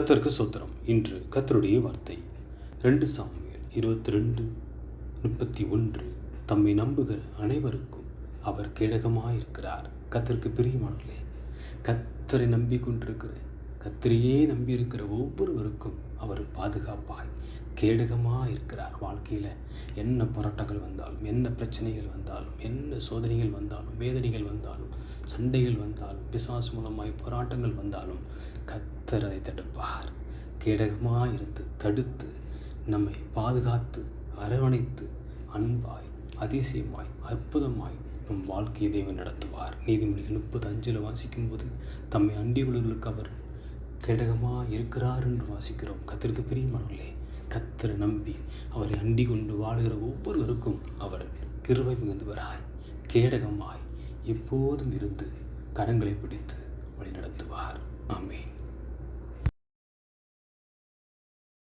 கர்த்தருக்கு சோத்திரம். இன்று கர்த்தருடைய வார்த்தை 2 சாமுவேல் 22:31. தம்மை நம்புகிற அனைவருக்கும் அவர் கேடகமாயிருக்கிறார். கர்த்தருக்கு பிரியமானவர்களே, கர்த்தரை நம்பிக்கொண்டிருக்கிற, கர்த்தரையே நம்பியிருக்கிற ஒவ்வொருவருக்கும் அவர் பாதுகாப்பாய் கேடகமாக இருக்கிறார். வாழ்க்கையில் என்ன போராட்டங்கள் வந்தாலும், என்ன பிரச்சனைகள் வந்தாலும், என்ன சோதனைகள் வந்தாலும், வேதனைகள் வந்தாலும், சண்டைகள் வந்தாலும், பிசாசு மூலமாய் போராட்டங்கள் வந்தாலும் கர்த்தர் அதை தடுப்பார். கேடகமாக இருந்து தடுத்து நம்மை பாதுகாத்து அரவணைத்து அன்பாய் அதிசயமாய் அற்புதமாய் நம் வாழ்க்கையை தேவன் நடத்துவார். நீதிமொழிகள் 30:5 வாசிக்கும்போது தம்மை அண்டியுள்ளவர்களுக்கு அவர் கேடகமாக இருக்கிறார் என்று வாசிக்கிறோம். கர்த்தருக்கு பிரியமானவர்களே, கர்த்தரை நம்பி அவரை அண்டி கொண்டு வாழுகிற ஒவ்வொருவருக்கும் அவர் கிருபை மிகுந்தவராய் கேடகமாய் எப்போதும் இருந்து கரங்களை பிடித்து வழி நடத்துவார். ஆமென்.